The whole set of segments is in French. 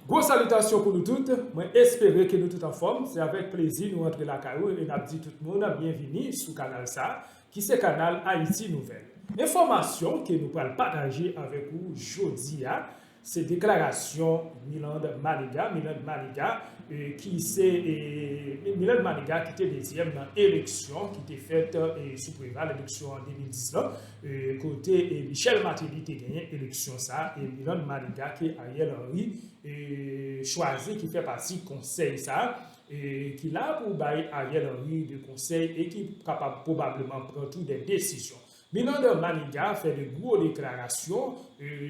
Grosse salutation pour nous toutes. Moi, espérer que nous tous en forme. C'est avec plaisir nous rentrons la caillou et nous dit tout le monde bienvenue sur le canal ça, qui c'est canal Haïti Nouvelle. Information que nous allons partager avec vous aujourd'hui, c'est déclaration Milan Maniga, qui c'est Milan Maniga qui était deuxième dans l'élection qui était faite sous préval l'élection en 2010 là, côté Michel Martelly qui a gagné l'élection ça et Milan Maniga qui Ariel Henry choisi qui fait partie du conseil ça et qui là pour bailler Ariel Henry de conseil et qui est capable probablement prendre toutes des décisions. Milan Maniga fait de grosses déclarations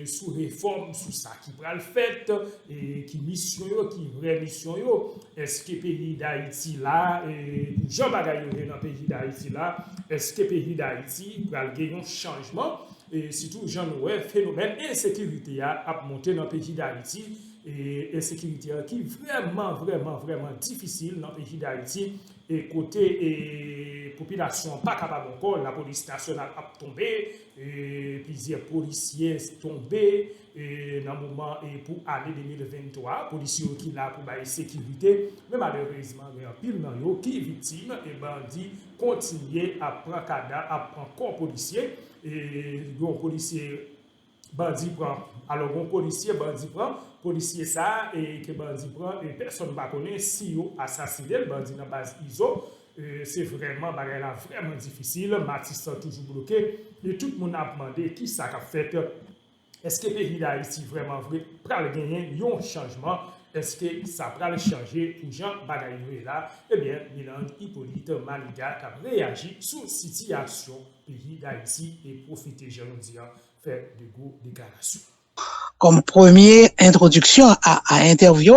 sur réforme, sur ça qui va le fait, qui mission, qui vraie mission. Est-ce que le pays d'Haïti là, Jean Bagaille dans le pays d'Haïti là, est-ce que le pays d'Haïti va gagner un changement? Et surtout, Jean Noël, phénomène insécurité a monté dans le pays d'Haïti. Et insécurité qui est vraiment difficile dans le pays d'Haïti. Et côté population pas capable encore, la police nationale a tombé, plusieurs policiers sont tombés dans le moment pour l'année 2023, policiers qui là pour la sécurité, mais malheureusement, il y a un pile dans eux qui est victime et bandit continuer à prendre cadavre, à prendre corps policier et un policier bandit prend alors un policier ça et que bandit prend et personne ne va connaître si yo assassiné le bandit dans base ISO. C'est vraiment vraiment difficile, Matisse toujours bloqué et tout le monde a demandé qui ça a fait. Est-ce que le pays d'Haïti vraiment vrai pral gagner un changement? Est-ce que ça va changer pour Jean Bagaille là? Eh bien, Milan Hippolyte Maniga qui a réagi sur la situation du pays d'Haïti et profité, je nous dire, faire de grosses déclarations. Comme première introduction à interview,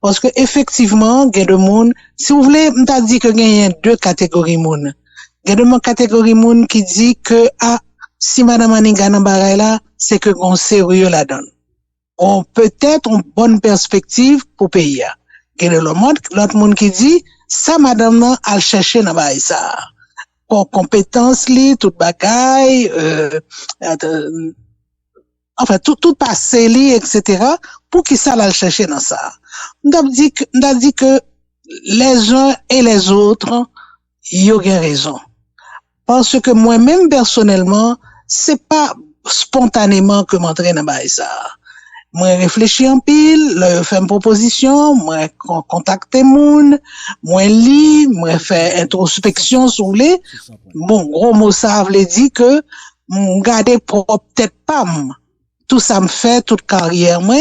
parce que effectivement, il y a des monde, si vous voulez, m'ta dit que il y a deux catégories monde. Il y a deux catégories monde qui dit que si madame Maniga nan bagay là, c'est que on sérieux la donne. On peut-être une bonne perspective pour payer. Il y a l'autre monde qui dit ça madame nan al chercher nan bagay ça. Pour compétence li, tout bagay enfin tout passé li etc. pour qui ça la chercher dans ça. On a dit que les uns et les autres y ont raison. Parce que moi-même personnellement, c'est pas spontanément que m'entrer dans ça. Moi réfléchis en pile, leur faire une proposition, moi contacter moun, moi lis, moi faire introspection sur les bon gros mot ça veut dire que garder propre peut-être pas tout ça me fait toute carrière moi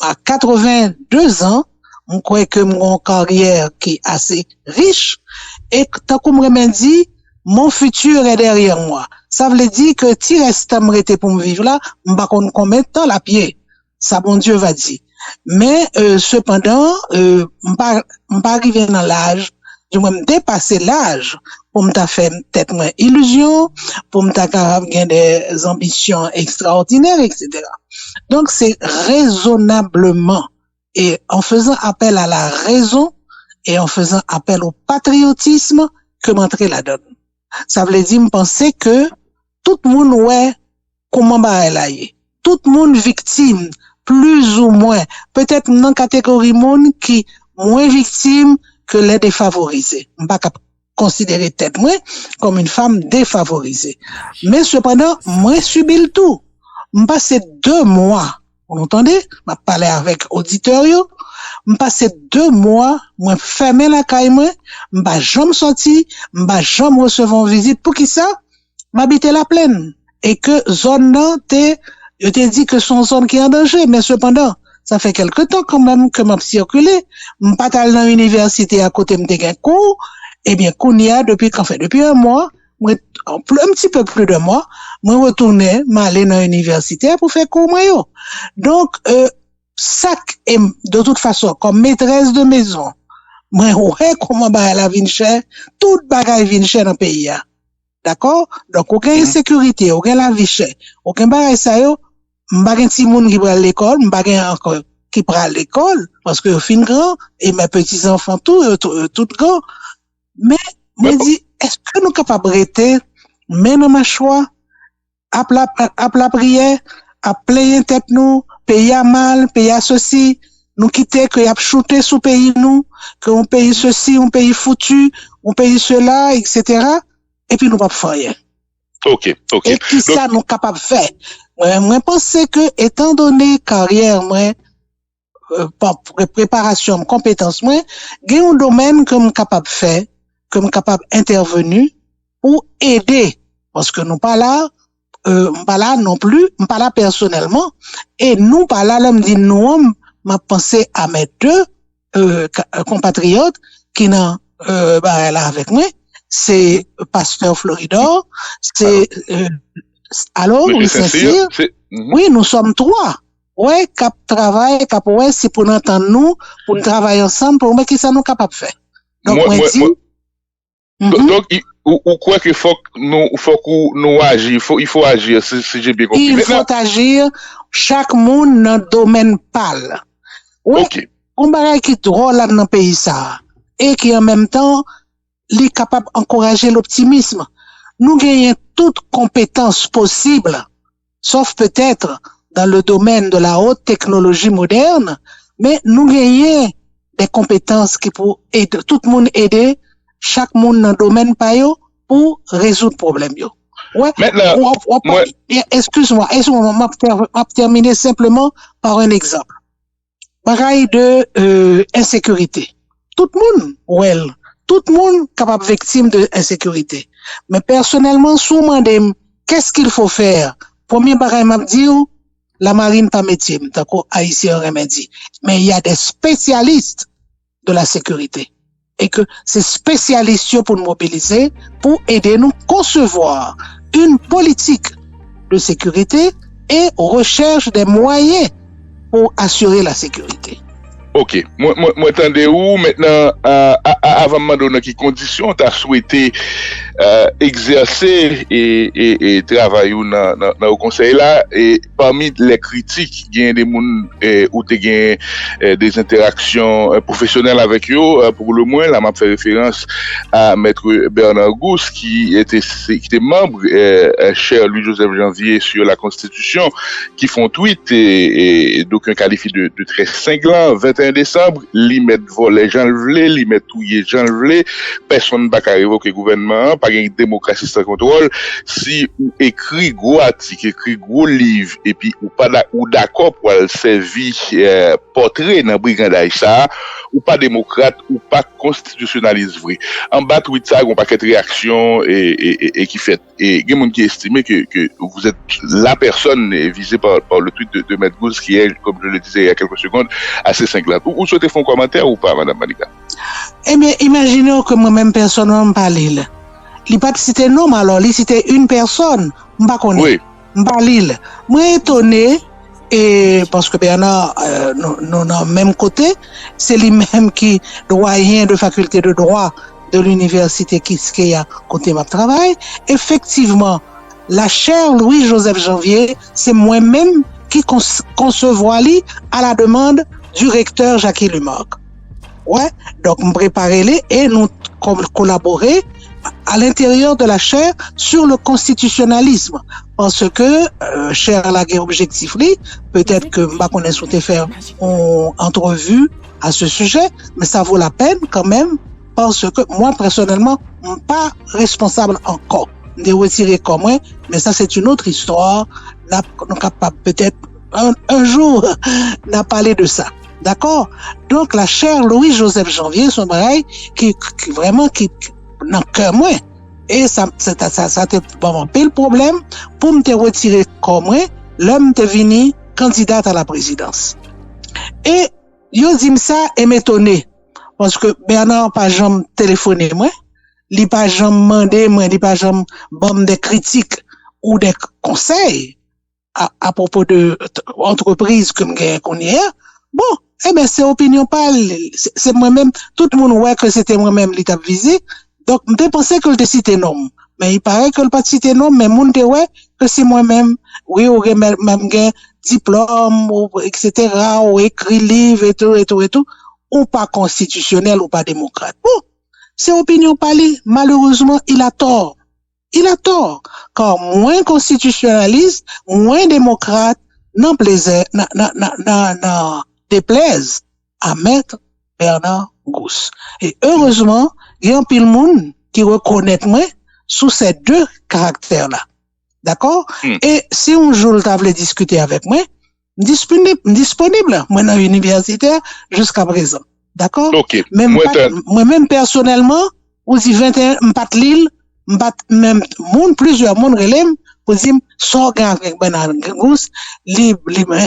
à 82 ans on croit que mon carrière qui est assez riche et tant qu'on me dit mon futur est derrière moi ça veut dire que si reste à me rester pour me vivre là m'pas combien de temps la pied ça bon Dieu va dire mais cependant m'pas arrivé dans l'âge je me dépasser l'âge pour me faire peut-être moins illusion pour me capable gagner des ambitions extraordinaires etc. Donc c'est raisonnablement et en faisant appel à la raison et en faisant appel au patriotisme que m'entrer la donne. Ça veut dire me penser que tout le monde ouais comment ba là tout le monde victime plus ou moins peut-être dans catégorie monde qui moins victime que les défavorisés. On pas considérer tête moi comme une femme défavorisée. Mais cependant, moi subi le tout. On passe 2 mois, vous entendez? M'a parlé avec auditeur yo. On passe 2 mois, moi fermer la caille moi, m'pa jamais sorti, m'pa jamais recevoir visite pour qui ça? M'habiter la plaine et que zone là je te dit que son zone qui est en danger mais cependant ça fait quelque temps quand même que m'a circulé, m'pas allé dans l'université à côté m'te gen cours, eh bien kounya depuis 1 mois, un petit peu plus de mois, moi retourner m'aller dans l'université pour faire cours moi yo. Donc ça de toute façon comme maîtresse de maison, moi ouais comment ba la vinn cher, tout bagay vinn cher dans pays a. D'accord? Donc aucune insécurité, aucun la vie cher, aucun bagay ça yo m'pa gen ti moun qui pral l'école, m'pa gen encore qui pral l'école parce que fin grand et mes petits enfants tout grand. Mais me dit est-ce que nous capables rester mais dans ma choix à la prière à player tête nous payer mal payer ceci nous quitter, que y a shooté sous pays nous, que on pays ceci, on pays foutu, on pays cela, etc. Et puis nous pas faire rien. OK. Et qui ça nous capable de faire? Moi, pense que, étant donné carrière, moi, préparation, compétence, moi, il y a un domaine que je capable de faire, que je capable d'intervenir pour aider. Parce que nous pas là non plus, nous pas là personnellement, et nous pas là, me dit nous, m'a pensé à mes deux compatriotes qui n'ont là avec moi, c'est Pasteur Floridor, c'est alors oui, Saint-Cyr, oui, nous sommes trois. Ouais, cap travail, cap ouais, c'est pour entendre nous, pour nous travailler ensemble, pour voir qui ça nous capable de faire. Donc donc ou quoi qu'il faut que nous agir, il faut agir si j'ai bien compris. Il faut agir, chaque monde dans le domaine parle. Ouais, on bagaille qui drôle là dans le pays ça et qui en même temps est capable d'encourager l'optimisme. Nous gagnons toutes compétences possibles, sauf peut-être dans le domaine de la haute technologie moderne, mais nous gagnons des compétences qui pour aider tout le monde aider chaque monde dans le domaine pour résoudre le problème. Ouais. Maintenant, excuse-moi, m'a terminer simplement par un exemple. Pareil de insécurité. Tout le monde capable victime de insécurité. Mais personnellement, souvent qu'est-ce qu'il faut faire? Premier pareil m'a dit la marine pas métier, d'accord, haïtien remédie. Mais il y a des spécialistes de la sécurité. Et que ces spécialistes pour nous mobiliser, pour aider nous concevoir une politique de sécurité et recherche des moyens pour assurer la sécurité. OK. Moi attendez où maintenant avant de donner quelles conditions tu as souhaité exercer et travailler dans le conseil là et parmi les critiques il y a des gens où tu as des interactions professionnelles avec eux pour le moins là m'a fait référence à maître Bernard Gousse qui était membre cher Louis-Joseph Janvier sur la Constitution qui font tweet et d'aucuns qualifient de très cinglant 21 décembre, li met voler Jean Vlé, li met touyer Jean Vlé, personne n'a pas révoquer gouvernement, pas une démocratie sans contrôle. Si ou écrit gros article, écrit gros livre, et puis ou pas ou d'accord pour servir portrait dans brigandage ça, ou pas démocrate, ou pas constitutionnaliste vrai. En bas tweet ça, on paquet de réactions et qui fait. Et il y a des qui estiment que vous êtes la personne visée par le tweet de Maître Gousse qui est, comme je le disais il y a quelques secondes, assez cinglant. Vous souhaitez faire un commentaire ou pas, Madame Malika? Eh bien, imaginez que moi-même, personne ne me parle. Il n'a pas cité nom, alors il cité une personne. Je ne sais pas. Oui. Je ne sais pas. Moi, étonné, et parce que Bernard, nous, dans le même côté, c'est lui-même qui doyen de faculté de droit de l'université qui a côté ma travail. Effectivement, la chaire Louis-Joseph Janvier, c'est moi-même qui concevoir à la demande du recteur Jacques Lumarque. Ouais, donc on préparait les et nous collaborer à l'intérieur de la chaire sur le constitutionnalisme parce que chaire la guerre objectif peut-être que m'a connaît souhaité faire une entrevue à ce sujet mais ça vaut la peine quand même parce que moi personnellement pas responsable encore de retirer comme moi mais ça c'est une autre histoire nous capable peut-être un jour n'a parlé de ça. D'accord? Donc, la chaire Louis-Joseph Janvier, son pareil, qui vraiment, qui, dans le cœur, moi. Et ça te, bon, le problème, pour me te retirer comme moi, l'homme te venu candidate à la présidence. Et, yo dit ça, et m'étonné. Parce que Bernard pas jamais téléphoné, moi. Il pas jamais demandé, moi, il pas jamais bon des critiques ou des conseils à propos de entreprises comme qu'on y est. Bon, eh ben, c'est opinion pas, c'est moi-même, tout le monde voit que c'était moi-même l'état visé. Donc, je pensais que le cité nom. Mais il paraît que le pas cité nom, mais monde ouais que c'est moi-même, oui, ou même diplôme, ou, etc., ou écrit livre et tout, ou pas constitutionnel, ou pas démocrate. Bon, c'est opinion pas malheureusement, il a tort. Il a tort. Car moins constitutionnaliste, moins démocrate, non plaisir, déplaise à Maître Bernard Gousse. Et heureusement, il y a un pile monde qui reconnaît moi sous ces deux caractères-là. D'accord? Et si un jour le table discuter avec moi, disponible, moi dans l'université jusqu'à présent. D'accord? Ok. Moi-même personnellement, ou si 21, m'pat l'île, m'pat même plusieurs monde relève pour dire sort avec Bernard Gousse,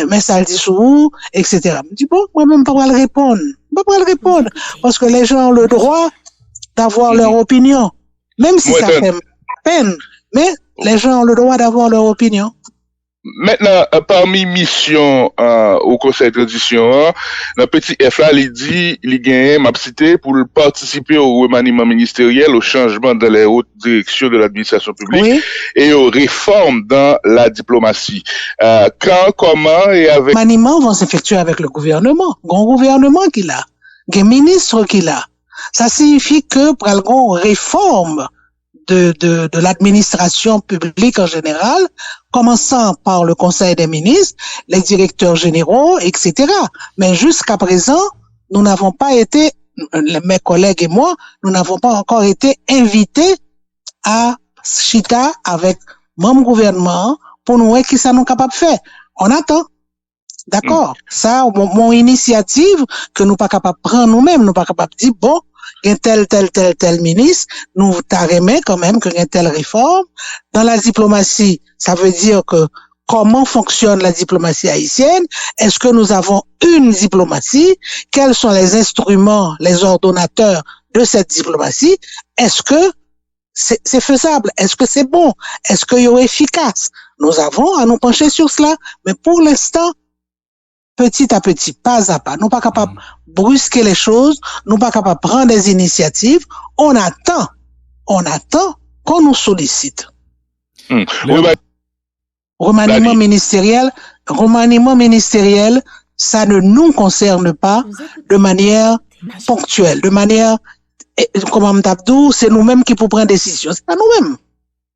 message dit sur vous, etc. Je dis bon, moi-même pas le répondre. Pas le répondre parce que les gens ont le droit d'avoir leur opinion, même si ça fait peine, mais les gens ont le droit d'avoir leur opinion. Maintenant, parmi missions au Conseil de transition, le petit F là, il dit, il gagne m'a cité pour participer au remaniement ministériel, au changement dans les hautes directions de l'administration publique et aux réformes dans la diplomatie. Quand, comment et avec... Les remaniements vont s'effectuer avec le gouvernement. Un gouvernement qu'il a, un ministre qu'il a. Ça signifie que pour une réforme de l'administration publique en général, commençant par le Conseil des ministres, les directeurs généraux, etc. Mais jusqu'à présent, nous n'avons pas été, mes collègues et moi, nous n'avons pas encore été invités à chita avec mon gouvernement pour nous voir qui ça nous capable de faire. On attend. D'accord? Ça, mon initiative que nous pas capable de prendre nous-mêmes, nous pas capable de dire, bon, il y a tel ministre, nous t'arrêmons quand même qu'il y a telle réforme. Dans la diplomatie, ça veut dire que comment fonctionne la diplomatie haïtienne? Est-ce que nous avons une diplomatie? Quels sont les instruments, les ordonnateurs de cette diplomatie? Est-ce que c'est faisable? Est-ce que c'est bon? Est-ce qu'il y est efficace? Nous avons à nous pencher sur cela, mais pour l'instant, petit à petit, pas à pas. Nous pas capables de brusquer les choses, nous pas capables de prendre des initiatives. On attend qu'on nous sollicite. Remaniement ministériel, ça ne nous concerne pas de manière ponctuelle, de manière, comme Amtabdou, c'est nous-mêmes qui pouvons prendre des décisions. C'est pas nous-mêmes.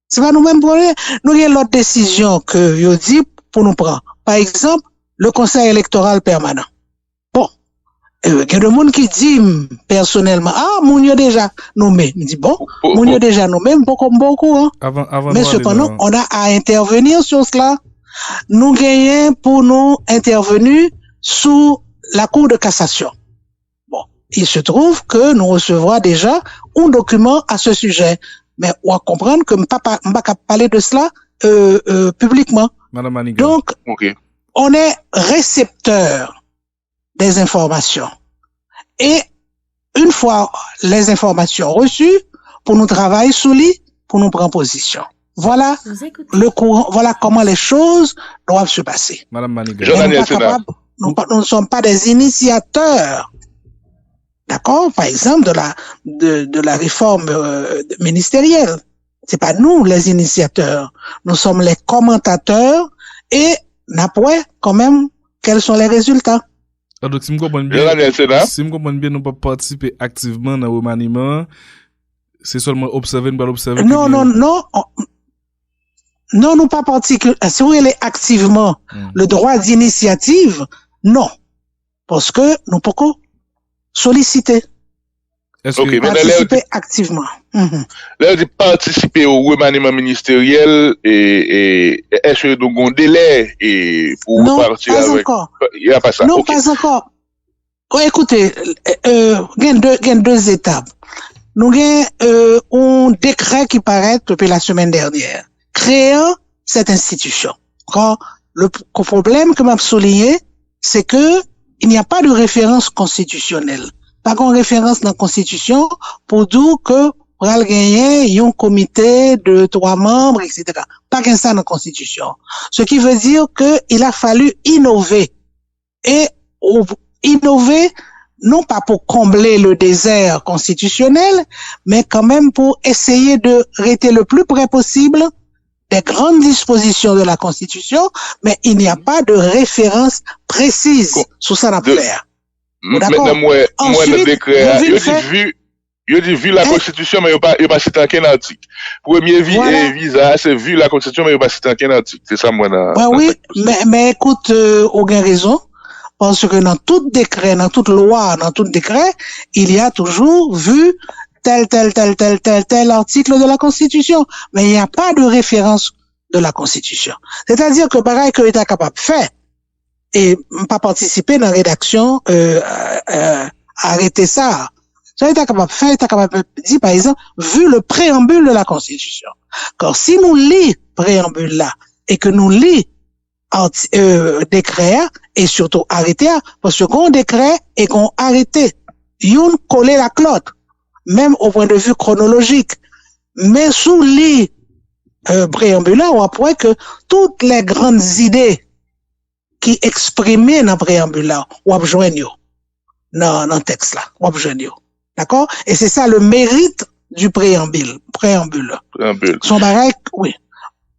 C'est pas nous-mêmes pour nous, il y a l'autre décision que yo dit pour nous prendre. Par exemple, le conseil électoral permanent. Bon, il y a des gens qui disent personnellement, moun yo déjà nommé. Je dis bon, moun yo déjà nommé, beaucoup, hein. Mais cependant, on a à intervenir sur cela. Nous gagnons pour nous intervenir sous la Cour de cassation. Bon, il se trouve que nous recevrons déjà un document à ce sujet. Mais on va comprendre que je ne peux pas parler de cela publiquement. Donc, on est récepteur des informations. Et une fois les informations reçues, pour nous travailler sous lit, pour nous prendre position. Voilà le courant, voilà comment les choses doivent se passer. Madame Maniga. Nous ne sommes pas des initiateurs. D'accord? Par exemple, de la réforme ministérielle. C'est pas nous les initiateurs. Nous sommes les commentateurs et n'après quand même quels sont les résultats. Donc, si je comprends bien, nous pas participer activement dans le remaniement, c'est seulement observer, nous pas observer. Non, nous pas participer. Si vous voulez activement le droit d'initiative, non. Parce que nous pouvons solliciter. Participer activement. Là, de participer au remaniement ministériel et est-ce que nous avons un délai pour partir avec? Il n'y a pas ça. Non, pas encore. Oh, écoutez, il y a deux étapes. Nous avons un décret qui paraît depuis la semaine dernière, créant cette institution. Le problème que m'a souligné, c'est que il n'y a pas de référence constitutionnelle. Pas de référence dans la Constitution pour dire que pour gagner un comité de 3 membres, etc. Pas qu'un ça dans la Constitution. Ce qui veut dire que il a fallu innover. Et innover, non pas pour combler le désert constitutionnel, mais quand même pour essayer de rester le plus près possible des grandes dispositions de la Constitution, mais il n'y a pas de référence précise sur ça l'affaire. Maintenant, moi, le décret, il dit vu la Constitution, mais il n'y a pas cité aucun article. Premier visa, c'est vu la Constitution, mais il n'y a pas cité aucun article. C'est ça, moi, oui, mais écoute, aucune raison. Parce que dans tout décret, dans toute loi, dans tout décret, il y a toujours vu tel article de la Constitution. Mais il n'y a pas de référence de la Constitution. C'est-à-dire que pareil que l'État capable de faire et pas participer dans la rédaction, arrêter ça. Ça, l'État capable de faire, l'État capable de dire, par exemple, vu le préambule de la Constitution. Car si nous lisons préambule là, et que nous lisons décret et surtout arrêté, parce que qu'on décret et qu'on arrêté, yon coller la clotte, même au point de vue chronologique. Mais sous les préambule là, on apprend que toutes les grandes idées qui exprimées dans le préambule là, on va joindre dans le texte là, on va joindre. D'accord? Et c'est ça le mérite du préambule. Son barrage, oui.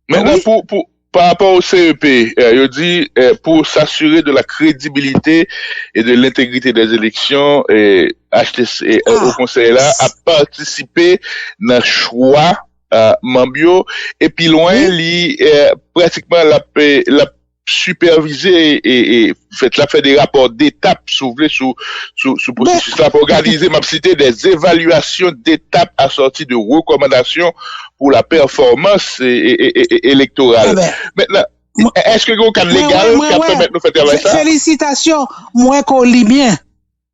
Maintenant, oui. Par rapport au CEP, il dit pour s'assurer de la crédibilité et de l'intégrité des élections, HTC au conseil là a participé dans le choix Mambio et puis loin pratiquement la superviser et fait des rapports d'étapes sous processus là pour organiser m'a cité des évaluations d'étapes assorties de recommandations pour la performance électorale. Maintenant, est-ce que vous avez un cadre légal qui permet de nous faire travailler ça? Félicitations, moi qu'on lit bien,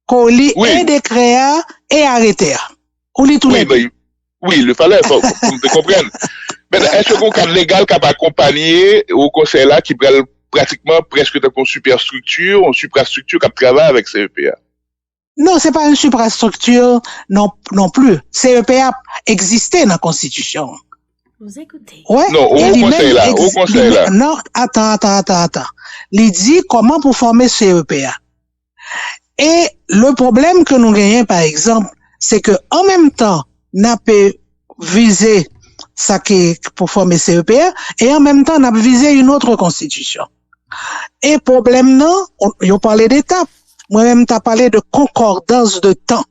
qu'on lit et décret et arrêté. On lit tous les deux. Oui, il fallait pour me comprendre. Maintenant, est-ce que vous avez un cadre légal qui va accompagner au conseil là qui prend pratiquement presque une superstructure qui travaille avec CEPA? Non, c'est pas une suprastructure non plus. CEPA existait dans la Constitution. Vous écoutez. Ouais. Non, au conseil là. Non, attends. Il dit comment pour former CEPA. Et le problème que nous gagnons, par exemple, c'est que en même temps, n'a pas visé ça qui pour former CEPA et en même temps, n'a pas visé une autre constitution. Et problème non, on parlait d'étapes. Moi-même, t'as parlé de concordance de temps.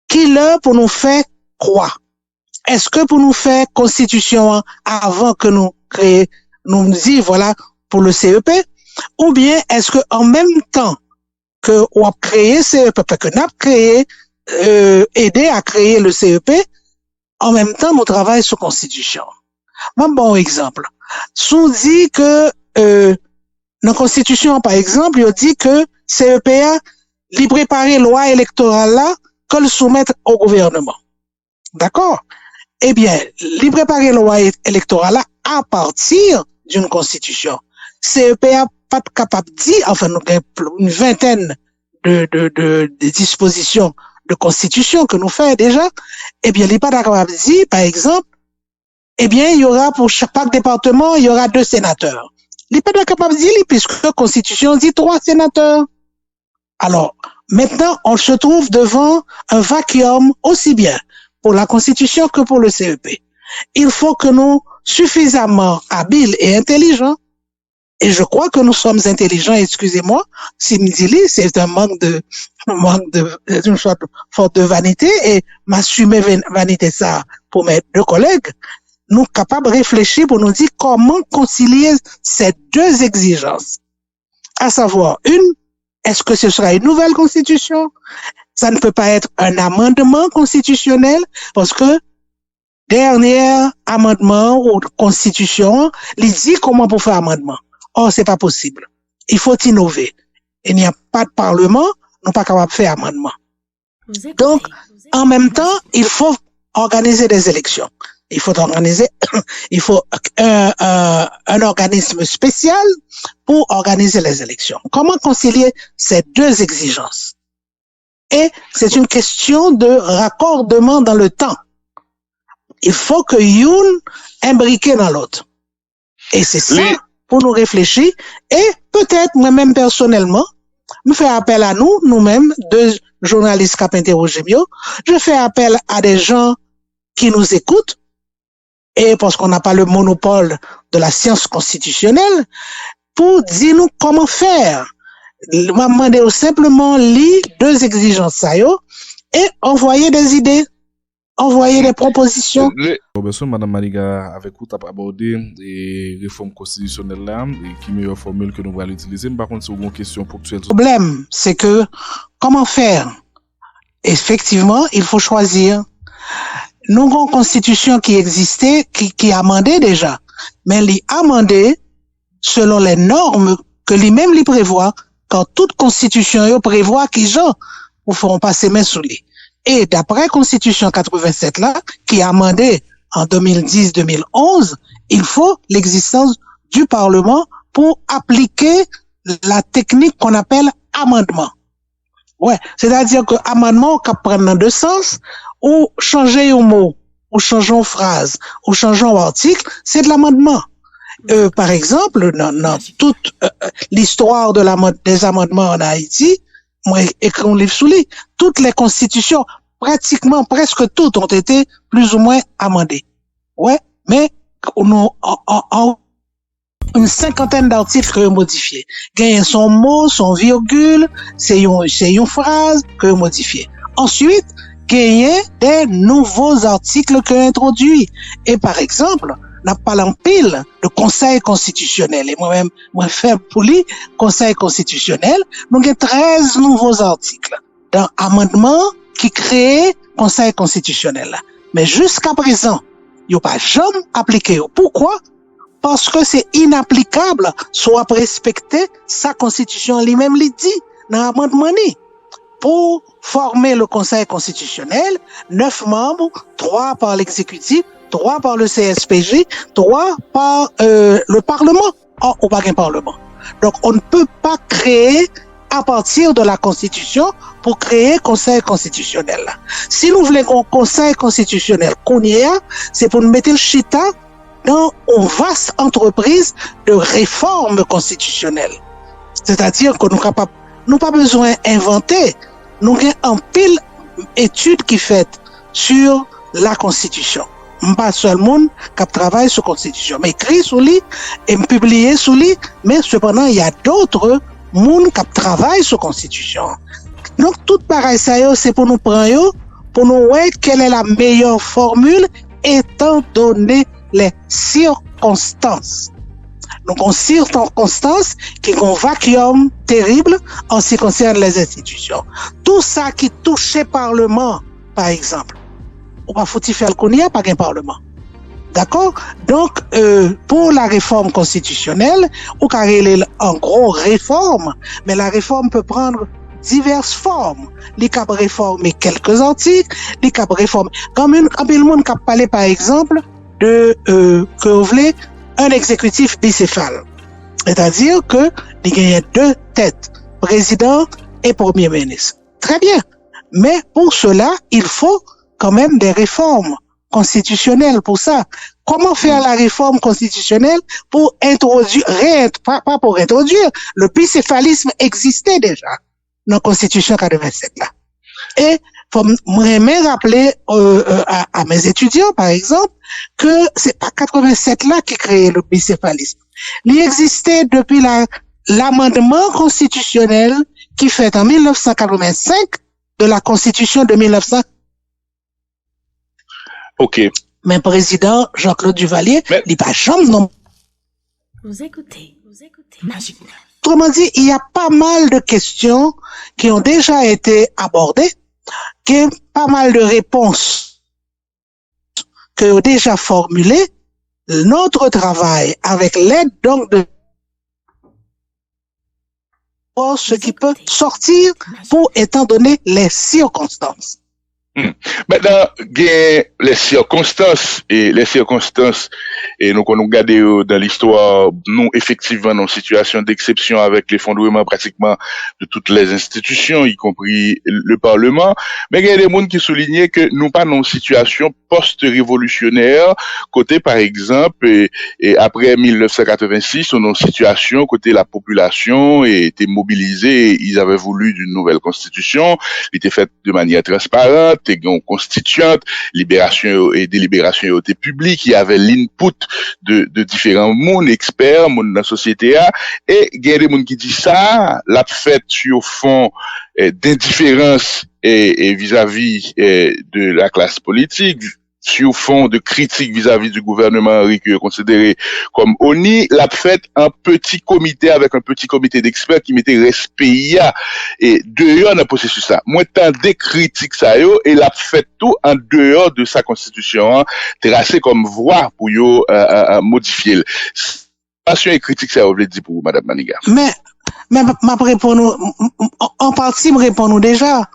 Qui l'heure pour nous faire quoi? Est-ce que pour nous faire constitution avant que nous créions, nous dit voilà pour le CEP? Ou bien est-ce que en même temps que on a créé CEP, que nous avons créé, aider à créer le CEP, en même temps nous travaillons sur constitution. Bon exemple. Sous dit que, dans la Constitution, par exemple, il dit que CEPA, lui préparer loi électorale là, que le soumettre au gouvernement. D'accord? Eh bien, lui préparer loi électorale là, à partir d'une constitution. CEPA pas capable de dire, enfin, nous avons une vingtaine de dispositions de constitution que nous faisons déjà. Eh bien, il n'est pas capable de dire, par exemple, eh bien, il y aura pour chaque département, il y aura 2 sénateurs. Il n'est pas capable de dire, puisque la Constitution dit 3 sénateurs. Alors, maintenant, on se trouve devant un vacuum aussi bien pour la Constitution que pour le CEP. Il faut que nous, suffisamment habiles et intelligents, et je crois que nous sommes intelligents, excusez-moi, si me dit c'est un manque une sorte de faute de vanité, et m'assumer vanité ça pour mes 2 collègues, nous capables de réfléchir pour nous dire comment concilier ces 2 exigences. À savoir, est-ce que ce sera une nouvelle constitution? Ça ne peut pas être un amendement constitutionnel parce que dernier amendement ou constitution, il dit comment pour faire amendement. Or, c'est pas possible. Il faut innover. Il n'y a pas de parlement, nous pas capable de faire amendement. Donc, en même temps, il faut organiser des élections. Il faut un organisme spécial pour organiser les élections. Comment concilier ces 2 exigences? Et c'est une question de raccordement dans le temps. Il faut que une imbriqué dans l'autre. Et c'est ça pour nous réfléchir. Et peut-être, moi-même personnellement, me faire appel à nous-mêmes, 2 journalistes qui ont interrogé mieux. Je fais appel à des gens qui nous écoutent. Et parce qu'on n'a pas le monopole de la science constitutionnelle, pour dire nous comment faire. M'a demandé simplement lire 2 exigences ça et envoyer des idées. envoyer des propositions. Robinson, Madame Maniga, avec vous, tu as abordé les réformes constitutionnelles là, et qui meilleure formule que nous allons utiliser. Mais par contre, c'est une question ponctuelle. Le problème, c'est que comment faire? Effectivement, il faut choisir. Nous avons une constitution qui existait, qui amendait déjà, mais elle est amendée selon les normes que lui-même lui prévoit, quand toute constitution prévoit qu'ils gens ou feront passer main sous lui. Et d'après Constitution 87 là, qui est amendée en 2010-2011, il faut l'existence du Parlement pour appliquer la technique qu'on appelle amendement. Ouais, c'est-à-dire que amendement, on peut prendre dans deux sens, ou changer un mot, ou changer une phrase, ou changer un article, c'est de l'amendement. Par exemple, dans toute l'histoire des amendements en Haïti, moi, écrit un livre sous lui, toutes les constitutions, pratiquement, presque toutes ont été plus ou moins amendées. Ouais, mais en une cinquantaine d'articles modifiés. Gagne son mot, son virgule, c'est une phrase que modifié. Ensuite, gagne des nouveaux articles que introduit. Et par exemple, n'a pas l'empile de conseil constitutionnel. Et moi-même, moi, fait pour lui, conseil constitutionnel, nous avons 13 nouveaux articles dans amendement qui crée conseil constitutionnel. Mais jusqu'à présent, il n'y a pas jamais appliqué. Pourquoi? Parce que c'est inapplicable, soit respecter sa constitution lui-même lui dit dans l'amendement. Pour former le conseil constitutionnel, 9 membres, 3 par l'exécutif, 3 par le CSPJ, 3 par le Parlement. Or, on n'a pas un Parlement. Donc, on ne peut pas créer à partir de la Constitution pour créer conseil constitutionnel. Si nous voulons un conseil constitutionnel qu'on y a, c'est pour nous mettre le chita dans une vaste entreprise de réforme constitutionnelle. C'est-à-dire que nous pas besoin d'inventer. Nous avons un pile études qui fait sur la Constitution. Pas seulement qui travaille sur la Constitution, mais écrit sur lui et publié sur lui, mais cependant, il y a d'autres monde qui travaillent sur la Constitution. Donc, tout pareil, ça, c'est pour nous prendre, pour nous voir quelle est la meilleure formule étant donné les circonstances. Donc, en circonstances qui ont un vacuum terrible en ce qui concerne les institutions. Tout ça qui touche le Parlement, par exemple, on va foutre faire le connaître pas un Parlement. D'accord? Donc, pour la réforme constitutionnelle, ou carrément en gros réforme, mais la réforme peut prendre diverses formes. Les cap réformer quelques articles, les cap réformer. Comme le monde cap parler par exemple de que vous voulez un exécutif bicéphale. C'est-à-dire que il y a 2 têtes, président et premier ministre. Très bien. Mais pour cela, il faut quand même des réformes constitutionnelles pour ça. Comment faire la réforme constitutionnelle pour introduire, pas pour introduire, le bicéphalisme existait déjà dans la Constitution 87 là. Et faut me rappeler à mes étudiants, par exemple, que c'est pas 87 là qui créait le bicéphalisme. Il existait depuis l'amendement constitutionnel qui fait en 1985 de la Constitution de 1900. Ok. Mais président Jean-Claude Duvalier, il n'est pas chambre non. Vous écoutez Magiquement. Autrement dit, il y a pas mal de questions qui ont déjà été abordées, qui ont pas mal de réponses qui ont déjà formulées. Notre travail, avec l'aide donc de ce qui peut sortir pour étant donné les circonstances. Maintenant, les circonstances, et nous qu'on nous regardé dans l'histoire, nous, effectivement, dans une situation d'exception avec l'effondrement pratiquement de toutes les institutions, y compris le Parlement. Mais il y a des gens qui soulignaient que nous pas dans une situation post-révolutionnaire, côté, par exemple, et après 1986, on est dans une situation côté la population était mobilisée, ils avaient voulu d'une nouvelle constitution, elle était faite de manière transparente, te gen constituante, libération et délibération était publique, il y avait l'input de différents monde, experts, monde dans la société et il y a des monde qui dit ça, la fait sur fond d'indifférence et vis-à-vis de la classe politique, sur fond de critique vis-à-vis du gouvernement Henri qui est considéré comme ONI, l'a fait un petit comité avec un petit comité d'experts qui mettait respect et dehors dans le processus ça. Moi, tant des critiques ça yo, et l'a fait tout en dehors de sa constitution, tracé comme voie pour yo modifier. Passion et critique ça veut dire pour Madame Maniga. Mais ma réponds en partie me répond déjà.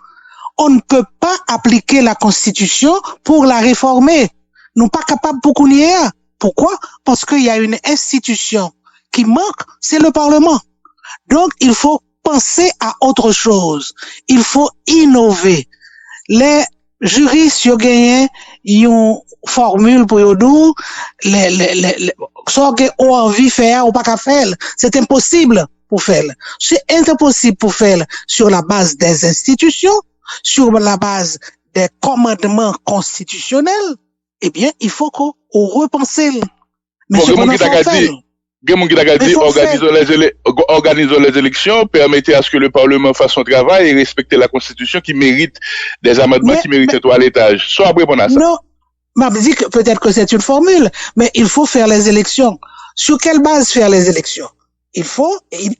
On ne peut pas appliquer la Constitution pour la réformer. Nous pas capables pour qu'on y ait. Pourquoi? Parce qu'il y a une institution qui manque, c'est le Parlement. Donc, il faut penser à autre chose. Il faut innover. Les juristes, ils ont gagné, ils ont formule pour eux dire, soit qu'ils ont envie de faire ou pas qu'à faire. C'est impossible pour faire. C'est impossible pour faire sur la base des institutions, sur la base des commandements constitutionnels. Eh bien, il faut qu'on repense. Mais bon, organisons les élections, permettez à ce que le Parlement fasse son travail et respecter la Constitution qui mérite des amendements qui méritent un toilettage. Soit après pour ça. Non, m'a dit que peut-être que c'est une formule, mais il faut faire les élections. Sur quelle base faire les élections? Il faut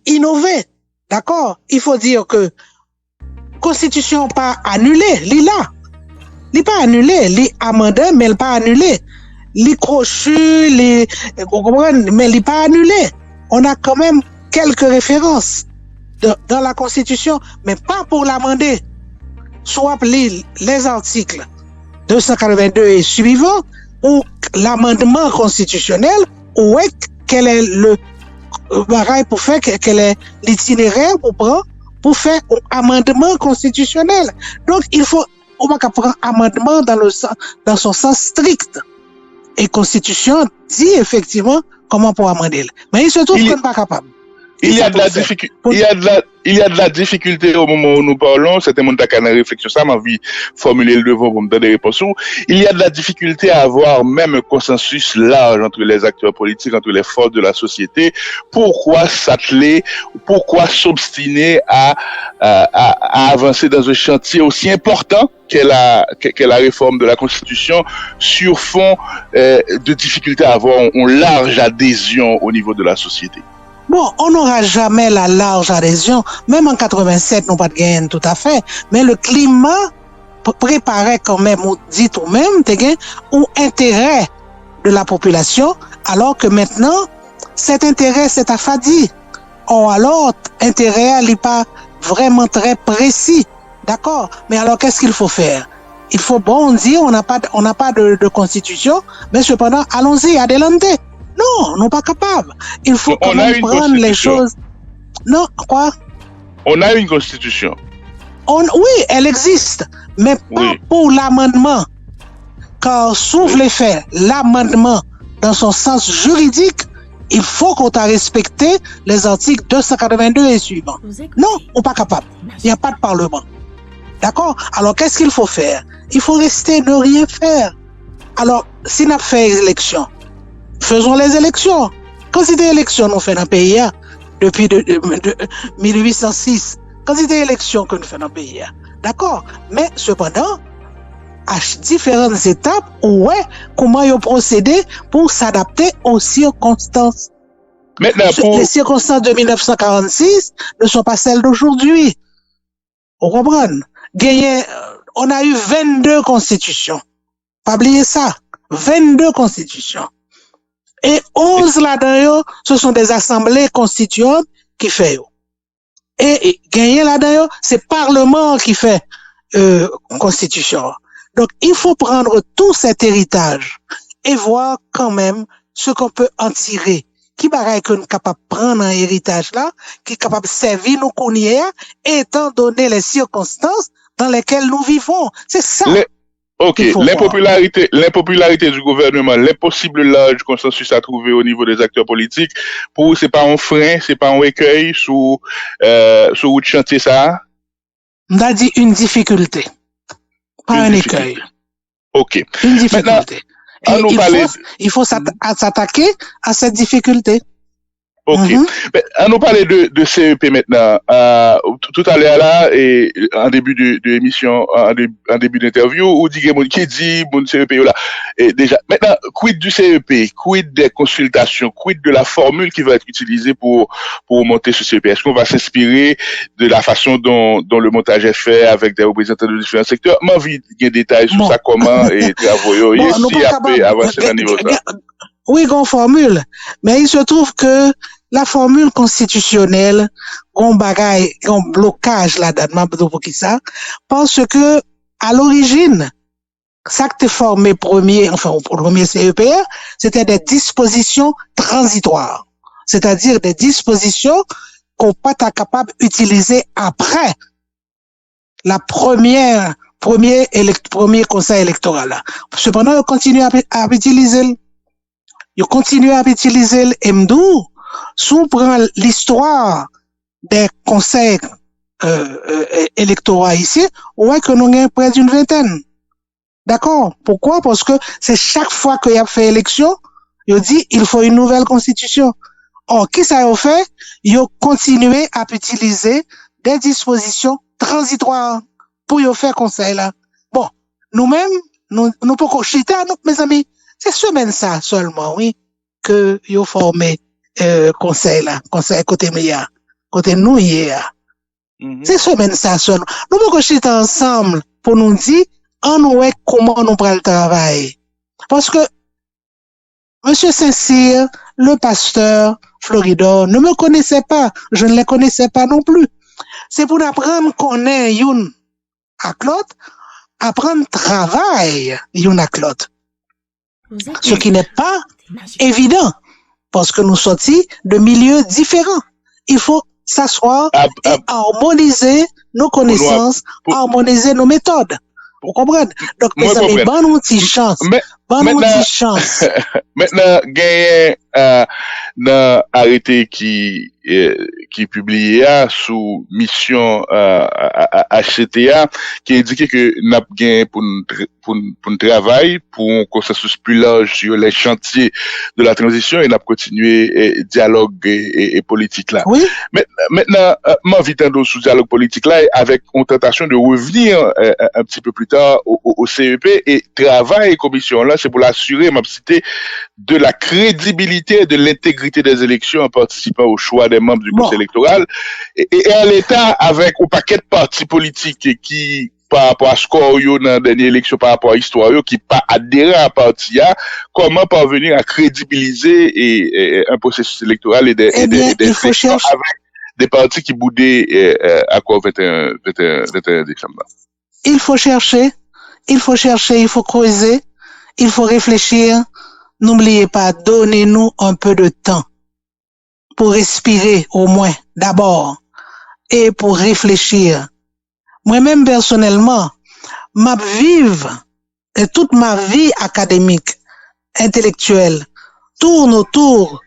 innover. D'accord? Il faut dire que Constitution pas annulée, li pas annulée, li amendée, mais elle pas annulée. Li crochu, mais li pas annulé. On a quand même quelques références dans la Constitution, mais pas pour l'amender. Soit les articles 282 et suivants, ou l'amendement constitutionnel, ou quel est le bagaille pour faire, quel est l'itinéraire pour prendre, pour faire un amendement constitutionnel. Donc, il faut, on va prendre amendement dans son sens strict. Et Constitution dit effectivement comment pour amender. Mais il se trouve qu'on n'est pas capable. Il y a de la difficulté au moment où nous parlons, c'était mon tac à la réflexion, ça m'a envie de formuler le devant pour me donner des réponses. Il y a de la difficulté à avoir même un consensus large entre les acteurs politiques, entre les forces de la société. Pourquoi s'atteler, pourquoi s'obstiner à avancer dans un chantier aussi important qu'est la réforme de la Constitution sur fond de difficulté à avoir une large adhésion au niveau de la société? Bon, on n'aura jamais la large adhésion. Même en 87, nous pas de gain tout à fait. Mais le climat préparait quand même, ou dit ou même, te gain, ou intérêt de la population, alors que maintenant, cet intérêt s'est affadi. Or, alors, intérêt n'est pas vraiment très précis. D'accord? Mais alors, qu'est-ce qu'il faut faire? Il faut, bon, dire, on n'a pas de constitution, mais cependant, allons-y, adelante. Non, non pas capable. Il faut quand même prendre les choses. Non, quoi? On a une constitution. Oui, elle existe, mais pas pour l'amendement. Car, sauf les faits, l'amendement, dans son sens juridique, il faut qu'on t'a respecté les articles 282 et suivants. Non, on n'est pas capable. Il n'y a pas de parlement. D'accord? Alors, qu'est-ce qu'il faut faire? Il faut rester, ne rien faire. Alors, si on a fait élection, faisons les élections. Quand c'était élection, nous faisons dans le pays, depuis 1806. Quand c'était élection que nous faisons dans le pays. D'accord? Mais, cependant, à différentes étapes, comment ils ont procédé pour s'adapter aux circonstances. Maintenant, Les circonstances de 1946 ne sont pas celles d'aujourd'hui. Vous comprenez? On a eu 22 constitutions. Pas oublier ça. 22 constitutions. Et 11 là-dedans, ce sont des assemblées constituantes qui fait. Et gagner là-dedans, c'est Parlement qui fait constitution. Donc, il faut prendre tout cet héritage et voir quand même ce qu'on peut en tirer. Qui paraît que nous sommes capables de prendre un héritage là, qui est capable de servir nos connaissances, étant donné les circonstances dans lesquelles nous vivons. C'est ça. L'impopularité du gouvernement, l'impossible large consensus à trouver au niveau des acteurs politiques, pour c'est pas un frein, c'est pas un écueil sur le chantier ça? On a dit une difficulté. Pas un écueil. OK. Une difficulté. Maintenant, il faut s'attaquer à cette difficulté. OK. Mais, on nous parlait de CEP maintenant. Tout à l'heure là, et en début de émission, en début d'interview, ou dit qui dit bon CEP là. Et déjà, maintenant, quid du CEP, quid des consultations, quid de la formule qui va être utilisée pour monter ce CEP? Est-ce qu'on va s'inspirer de la façon dont le montage est fait avec des représentants de différents secteurs? M'en envie de détails sur ça, comment et travailler, et si après avancer à niveau ça. Oui, qu'on formule. Mais il se trouve que la formule constitutionnelle, on bagaille, on blocage là-dedans, pour qui ça? Parce que, à l'origine, ça que t'es formé premier CEPR, c'était des dispositions transitoires. C'est-à-dire des dispositions qu'on pas être capable d'utiliser après la premier conseil électoral. Cependant, on continue à utiliser ils continuent à utiliser le MDO. Si on prend l'histoire des conseils électoraux ici, on voit que nous avons près d'une vingtaine. D'accord? Pourquoi? Parce que c'est chaque fois qu'il y a fait élection, il dit il faut une nouvelle constitution. Or, qui ça a fait? Ils ont continué à utiliser des dispositions transitoires pour y faire conseil là. Bon, nous-mêmes, nous pouvons chiter, mes amis. C'est semaine ça seulement, oui, que yo formé conseil là, conseil côté meilleur, côté nous hier. C'est semaine ça seulement. Nous pouvons chiter ensemble pour nous dire comment nous prenons le travail. Parce que Monsieur Saint-Cyr, le pasteur Floridor, ne me connaissait pas, je ne les connaissais pas non plus. C'est pour apprendre qu'on est une à l'autre, apprendre travail une à l'autre. Ce qui n'est pas évident, parce que nous sortis de milieux différents. Il faut s'asseoir et harmoniser nos connaissances, harmoniser nos méthodes. Vous comprenez? Donc, mes amis, bonne petite chance. Bonne petite chance. Maintenant, gagne dans arrêté qui publié sous mission HCTA qui indiquait que n'a gagné pour un travail pour un consensus plus large sur les chantiers de la transition et n'a continué dialogue et politique là. Oui. Maintenant m'invite sous dialogue politique là avec une tentation de revenir un petit peu plus tard au CEP et travail et commission là, c'est pour l'assurer m'a cité de la crédibilité et de l'intégrité des élections en participant au choix des membres du conseil électoral et en l'état avec un paquet de partis politiques qui par rapport à score yo dans la dernière élection par rapport à l'histoire qui pas adhéré à parti comment parvenir à crédibiliser un processus électoral et des élections avec des partis qui boudaient accord 21 décembre. Il faut chercher, il faut creuser, il faut réfléchir. N'oubliez pas, donnez-nous un peu de temps pour respirer au moins d'abord et pour réfléchir. Moi-même personnellement, toute ma vie académique, intellectuelle, tourne autour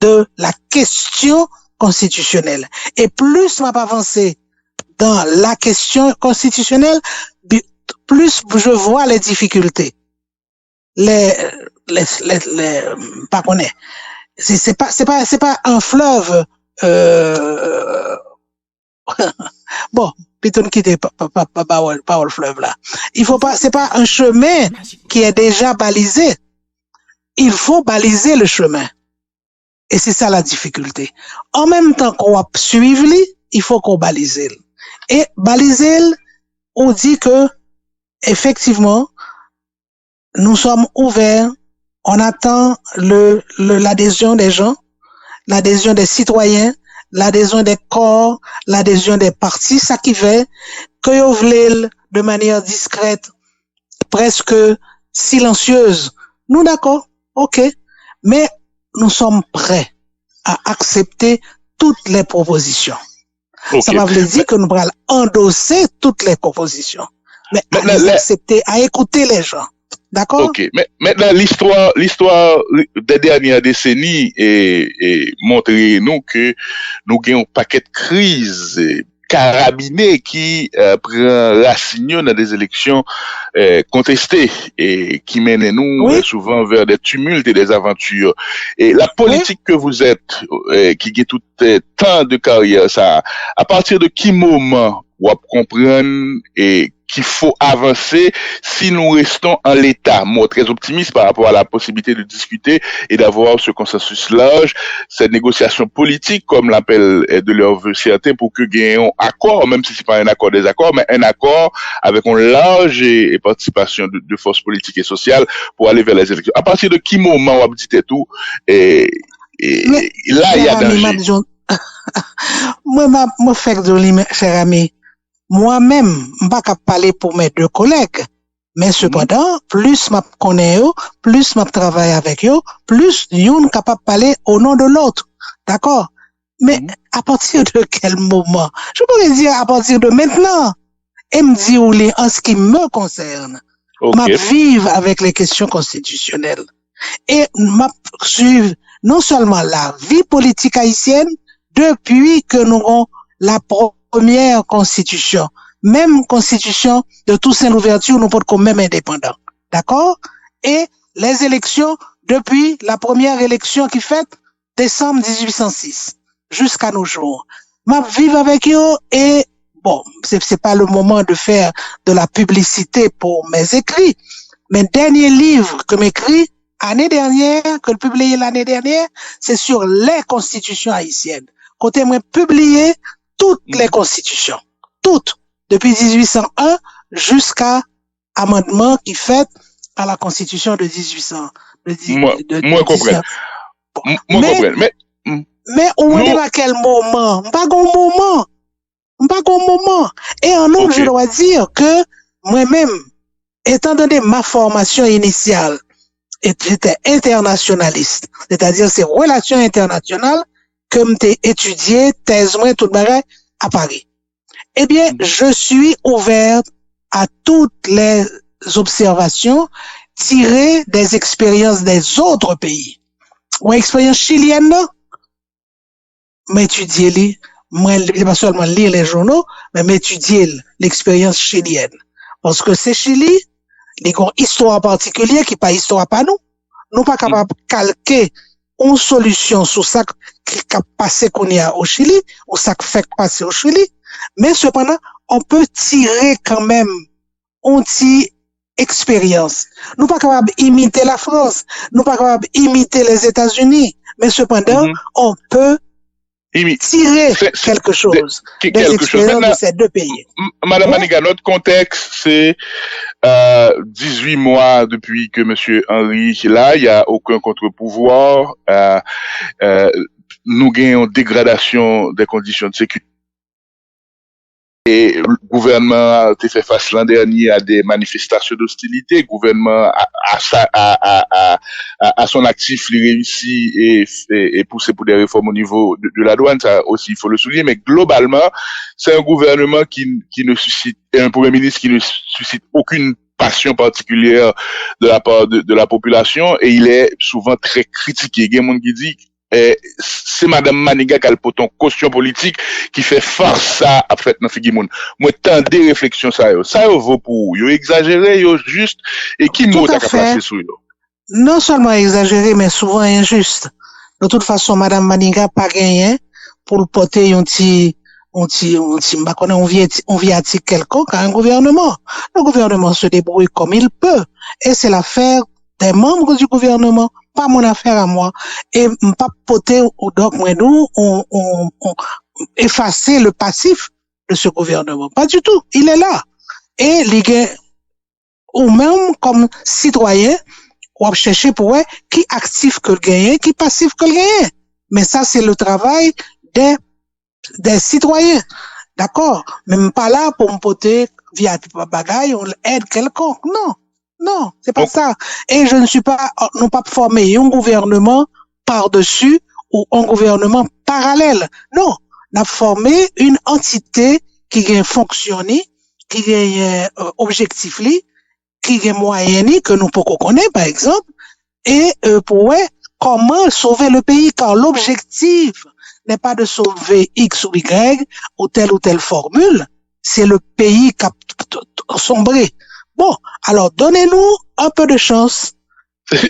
de la question constitutionnelle. Et plus m'a avancé dans la question constitutionnelle, plus je vois les difficultés. Pas qu'on est. C'est pas un fleuve, bon, plutôt quitter pas le fleuve là. Il faut pas, c'est pas un chemin qui est déjà balisé. Il faut baliser le chemin. Et c'est ça la difficulté. En même temps qu'on va suivre, il faut qu'on balise. Et baliser, on dit que, effectivement, nous sommes ouverts, on attend l'adhésion des gens, l'adhésion des citoyens, l'adhésion des corps, l'adhésion des partis, ça qui fait que vous voulez de manière discrète, presque silencieuse. Nous d'accord, ok, mais nous sommes prêts à accepter toutes les propositions. Okay. Ça veut dire que nous allons endosser toutes les propositions, mais à les accepter, à écouter les gens. D'accord? Ok. Mais maintenant, l'histoire des dernières décennies et montré nous que nous avons un paquet de crises carabinés qui prend racine dans des élections contestées et qui mènent nous souvent vers des tumultes et des aventures. Et la politique que vous êtes, qui est tout temps de carrière, ça, à partir de quel moment vous comprendre et qu'il faut avancer si nous restons en l'état. Moi, très optimiste par rapport à la possibilité de discuter et d'avoir ce consensus large, cette négociation politique, comme l'appel de leur vœu certains, pour que gagnons accord, même si c'est pas un accord des accords, mais un accord avec une large et participation de forces politiques et sociales pour aller vers les élections. À partir de quel moment on va dire tout, et là, il y a danger. Moi, fait de cher ami, moi-même, m'pas capable parler pour mes deux collègues. Mais cependant, plus m'a connais eux, plus m'a travaille avec eux, plus yon capable parler au nom de l'autre. D'accord? Mais à partir de quel moment? Je pourrais dire à partir de maintenant. Et me dire en ce qui me concerne, m'a vivre avec les questions constitutionnelles. Et m'a suivre non seulement la vie politique haïtienne depuis que nous avons la première constitution, même constitution de Toussaint Louverture, nous sommes même indépendants. D'accord? Et les élections depuis la première élection qui fait décembre 1806 jusqu'à nos jours. M'a vivre avec eux et bon, c'est pas le moment de faire de la publicité pour mes écrits. Mes derniers livres que m'écris année dernière, que le publié l'année dernière, c'est sur les constitutions haïtiennes. Côté moi publié toutes les constitutions, toutes, depuis 1801 jusqu'à amendement qui fait à la constitution de 1800. Moi comprends. Moi comprends. Mais on est à quel moment? Pas un moment. Et en outre, je dois dire que moi-même, étant donné ma formation initiale, j'étais internationaliste, c'est-à-dire c'est relations internationales que m'ai étudié, thèse moi tout bagay à Paris. Eh bien, je suis ouverte à toutes les observations tirées des expériences des autres pays. Mon expérience chilienne, m'étudier moi, pas seulement lire les journaux, mais m'étudier l'expérience chilienne. Parce que c'est Chili, ils ont une histoire particulière qui pas histoire pas nous. Nous pas capables de calquer une solution sur ça qui a passé qu'on y a au Chili, ou ça qui fait passer au Chili. Mais cependant, on peut tirer quand même une petite expérience. Nous pas capables d'imiter la France, nous pas capables d'imiter les États-Unis, mais cependant, on peut tirer quelque chose des expériences de ces deux pays. Madame Maniga, notre contexte, c'est 18 mois depuis que Monsieur Henry est là, il n'y a aucun contre-pouvoir. Nous gagnons dégradation des conditions de sécurité. Et le gouvernement a fait face l'an dernier à des manifestations d'hostilité. Le gouvernement a son actif, il réussit et poussé pour des réformes au niveau de la douane. Ça aussi, il faut le souligner. Mais globalement, c'est un gouvernement qui ne suscite, et un premier ministre qui ne suscite aucune passion particulière de la part de la population. Et il est souvent très critiqué. Il y a des gens qui disent c'est Madame Maniga qui a le poton caution politique qui fait face à fait dans Figimoun. Moi, tant des réflexions ça vaut pour yo exagéré, yo juste, et qui mot t'a placé sur yo? Non seulement exagéré, mais souvent injuste. De toute façon, Madame Maniga pas gagné pour le porter un viatique quelconque à un gouvernement. Le gouvernement se débrouille comme il peut. Et c'est l'affaire des membres du gouvernement. Pas mon affaire à moi. Et pas poter ou donc moi nous on effacer le passif de ce gouvernement. Pas du tout. Il est là. Et les ou même comme citoyen, on chercher pour qui actif que le gagne, qui passif que le gagne. Mais ça c'est le travail des citoyens. D'accord? Même pas là pour me poter via bagaille on aide quelconque. Non, c'est pas ça. Et je ne suis pas, non pas formé un gouvernement par-dessus ou un gouvernement parallèle. Non, on a formé une entité qui vient fonctionner, qui vient objectif qui vient moyen que nous pouvons connaître par exemple, et pour comment sauver le pays car l'objectif n'est pas de sauver X ou Y ou telle formule, c'est le pays qui a sombré. Bon, alors donnez-nous un peu de chance.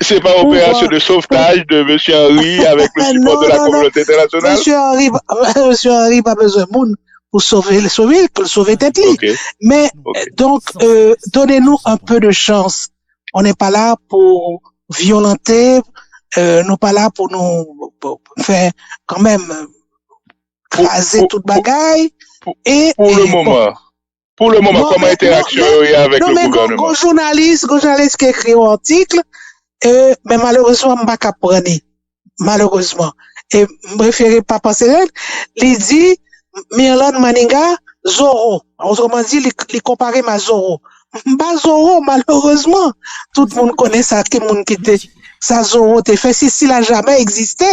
C'est pas opération de sauvetage de M. Henry avec le support de la communauté internationale? Monsieur Henry pas besoin de monde pour sauver tête li. Okay. Mais donc donnez-nous un peu de chance. On n'est pas là pour violenter, nous pas là pour nous faire quand même craser toute bagaille. Pour le moment, comment interaction avec le gouvernement? Go journaliste qui écrit un article, mais malheureusement, je ne peux pas prendre. Malheureusement. Et je préfère pas penser à il dit, Mirlan Maninga, Zorro. Autrement dit, il compare à Zorro. Pas Zorro, malheureusement. Tout le monde connaît ça, qui monde qui était, ça Zorro t'es fait, si il a jamais existé.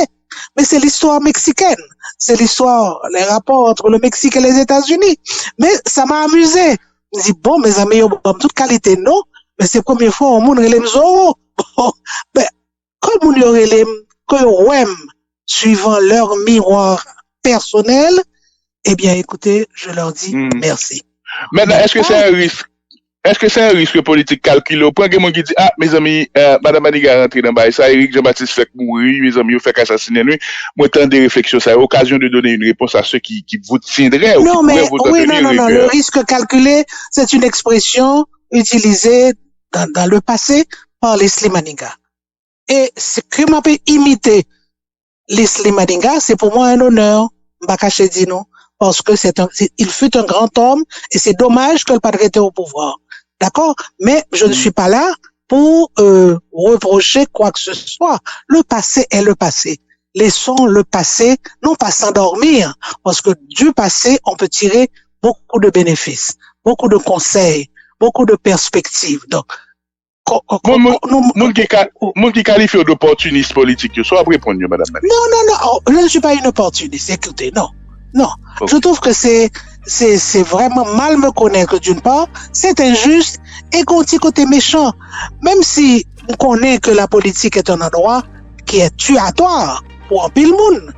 Mais c'est l'histoire mexicaine. C'est l'histoire, les rapports entre le Mexique et les États-Unis. Mais ça m'a amusé. Je dis, bon, mes amis, toute qualité, non. Mais c'est la première fois au monde relève Zorro. Bon, ben, comme on y relève, suivant leur miroir personnel, eh bien, écoutez, je leur dis merci. Maintenant, est-ce que c'est un risque? Est-ce que c'est un risque politique calculé au point que mon qui dit, mes amis, Madame Maniga rentré dans le ça, Éric Jean-Baptiste fait mourir, mes amis, fait assassiner lui. Moi, tant des réflexions, ça a l'occasion de donner une réponse à ceux qui vous tiendraient. Non, mais, oui, non, le risque calculé, c'est une expression utilisée dans le passé par Leslie Maniga. Et ce que m'a pu imiter Leslie Maniga, c'est pour moi un honneur, Mbakache Dino, parce que il fut un grand homme, et c'est dommage que le padre était au pouvoir. D'accord? Mais je ne suis pas là pour reprocher quoi que ce soit. Le passé est le passé. Laissons le passé, non pas s'endormir, parce que du passé, on peut tirer beaucoup de bénéfices, beaucoup de conseils, beaucoup de perspectives. Donc, moun qui qualifie d'opportuniste politique, soit après répondre, madame. Non, je ne suis pas une opportuniste. Écoutez, non. Okay. Je trouve que c'est vraiment mal me connaître d'une part, c'est injuste et qu'on dit côté méchant. Même si on connaît que la politique est un endroit qui est tuatoire pour un pile monde.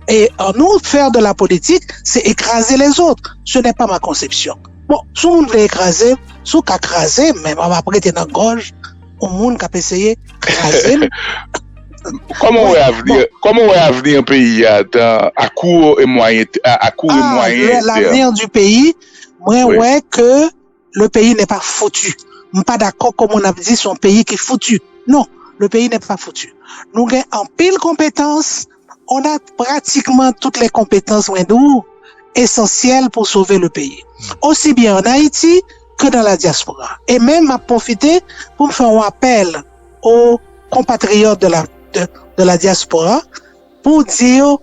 Et en outre, faire de la politique, c'est écraser les autres. Ce n'est pas ma conception. Bon, si on veut écraser, si on veut écraser, même on va prêter dans la gorge, au monde qui a essayé d'écraser. Comment est l'avenir un pays à court et moyen terme? L'avenir du pays, moi, que le pays n'est pas foutu. Je ne suis pas d'accord comme on a dit son pays qui est foutu. Non, le pays n'est pas foutu. Nous avons en pile compétences, on a pratiquement toutes les compétences essentielles pour sauver le pays. Aussi bien en Haïti que dans la diaspora. Et même à profiter pour me faire un appel aux compatriotes de la diaspora pour dire,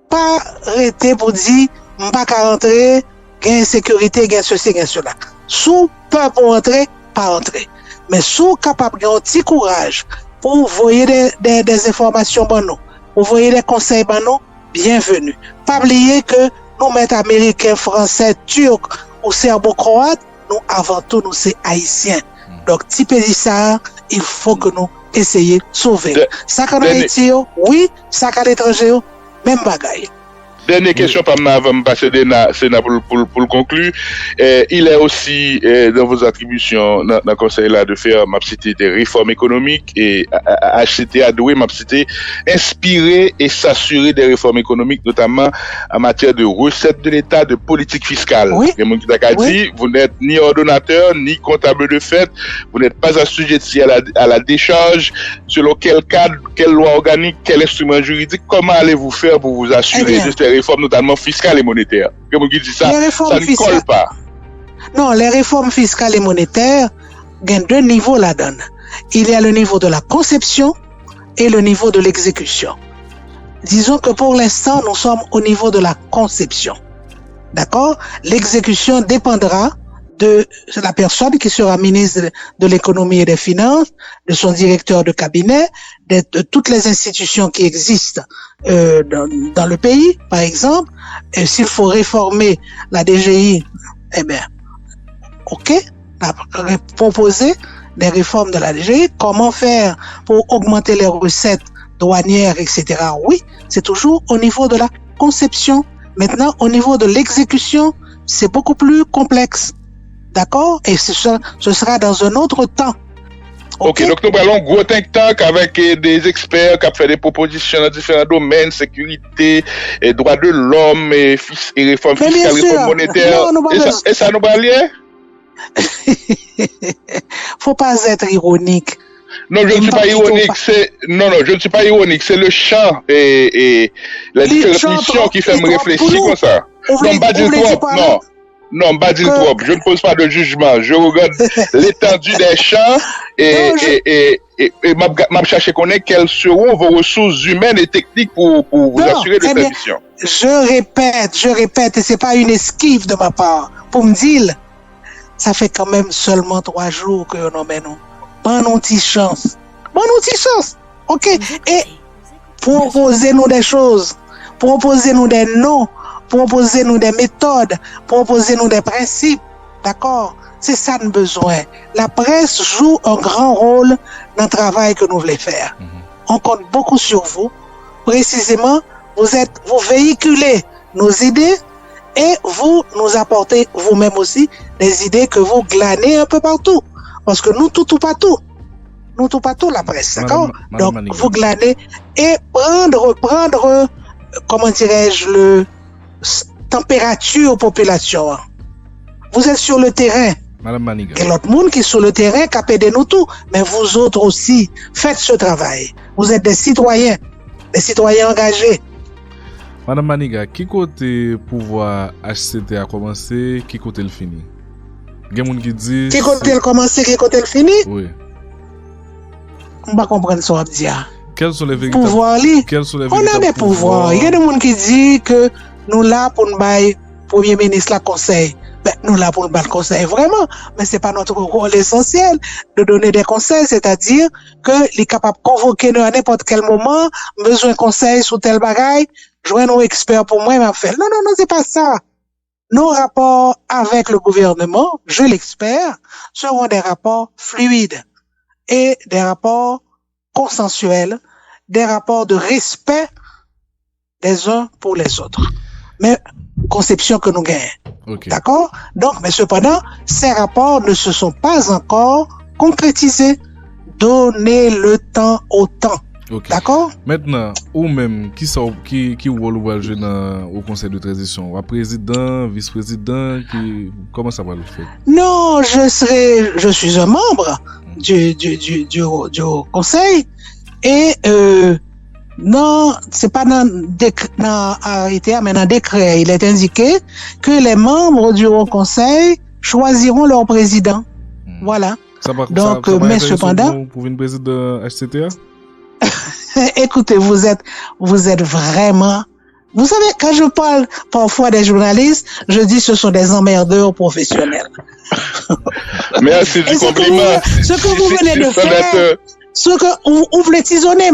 pas arrêter pour dire, pas qu'à rentrer, gain sécurité, gain ceci, gain cela. Sous peur pour rentrer, pas rentrer. Mais sous capable d'un petit courage pour voyer des informations pour nous, pour voyer des conseils pour nous, bienvenue. Pas oublier que nous mettons américains, français, turcs ou serbo-croates, nous avant tout nous c'est haïtiens. Donc, petit pays ça, il faut que nous essayer de sauver. Ça qu'en Haïti, oui, ça qu'à l'étranger, même bagaille. Dernière question, avant de passer pour le conclure. Il est aussi dans vos attributions dans le conseil là de faire des réformes économiques et HCT a doué inspirer et s'assurer des réformes économiques, notamment en matière de recettes de l'État, de politique fiscale. Oui. Dit, vous n'êtes ni ordonnateur, ni comptable de fait, vous n'êtes pas assujetti à la décharge, selon quel cadre, quelle loi organique, quel instrument juridique, comment allez-vous faire pour vous assurer de ces réformes, notamment fiscales et monétaires? Comme qui dit ça, ça ne colle pas. Non, les réformes fiscales et monétaires, il y a deux niveaux là-dedans. Il y a le niveau de la conception et le niveau de l'exécution. Disons que pour l'instant, nous sommes au niveau de la conception. D'accord? L'exécution dépendra de la personne qui sera ministre de l'économie et des finances, de son directeur de cabinet, de toutes les institutions qui existent dans le pays, par exemple. Et s'il faut réformer la DGI, eh bien, ok, proposer des réformes de la DGI. Comment faire pour augmenter les recettes douanières, etc. Oui, c'est toujours au niveau de la conception. Maintenant, au niveau de l'exécution, c'est beaucoup plus complexe. D'accord? Et ce sera dans un autre temps. Ok, donc nous parlons gros think tank avec des experts qui ont fait des propositions dans différents domaines, sécurité, droits de l'homme, et réforme fiscale, réforme monétaire. Et ça nous parle lié? Faut pas être ironique. Non, je ne suis pas ironique, je ne suis pas ironique, c'est le champ et la différentes missions qui fait me réfléchir comme ça. Non, pas dire trop, non. Non, pas dire trop. Je ne pose pas de jugement. Je regarde l'étendue des champs et m'a cherché connaître quelles seront vos ressources humaines et techniques pour vous assurer de cette mission. Je répète, et c'est pas une esquive de ma part. Pour me dire, ça fait quand même seulement 3 jours que nous menons. Bonne petite chance. Ok? Et proposez-nous des choses. Proposez-nous des noms. Proposez-nous des méthodes, proposez-nous des principes, d'accord? C'est ça le besoin. La presse joue un grand rôle dans le travail que nous voulons faire. On compte beaucoup sur vous. Précisément, vous véhiculez nos idées et vous nous apportez vous-même aussi des idées que vous glanez un peu partout. Parce que nous, tout pas tout. Nous, tout pas tout la presse, d'accord? Donc, vous glanez et prendre, comment dirais-je, température population. Vous êtes sur le terrain. Madame Maniga. Et l'autre monde qui est sur le terrain, qui a aidé nous tout. Mais vous autres aussi, faites ce travail. Vous êtes des citoyens engagés. Madame Maniga, qui côté pouvoir HCT a commencé, qui côté le fini? Il y a des gens qui disent... Qui côté le commencé, qui côté le fini? Oui. On va comprendre ça, dire. Quels sont les véritables pouvoirs? On a des pouvoirs. Il y a des gens qui disent que nous là pour nous bailler Premier ministre la conseil. Ben, nous là pour nous battre conseil vraiment, mais c'est pas notre rôle essentiel de donner des conseils, c'est-à-dire que les capables de convoquer nous à n'importe quel moment, besoin de conseils sur tel bagaille, joindre nos experts pour moi, m'a fait. Non, c'est pas ça. Nos rapports avec le gouvernement, je l'expert, seront des rapports fluides et des rapports consensuels, des rapports de respect des uns pour les autres. Mais conception que nous gagnons. Okay. D'accord? Donc, mais cependant, ces rapports ne se sont pas encore concrétisés. Donnez le temps au temps. Okay. D'accord? Maintenant, ou même, qui rôle va jouer au conseil de transition? Un président, vice-président, comment ça va le faire? Non, je suis un membre du conseil et, non, c'est pas dans arrêté, mais dans décret, il est indiqué que les membres du Haut Conseil choisiront leur président. Voilà. Donc, mais cependant. Pour une présidente HCTA? Écoutez, vous êtes vraiment, vous savez, quand je parle parfois des journalistes, je dis ce sont des emmerdeurs professionnels. Merci du compliment. Ce que vous venez de faire, ce que vous voulez tisonner.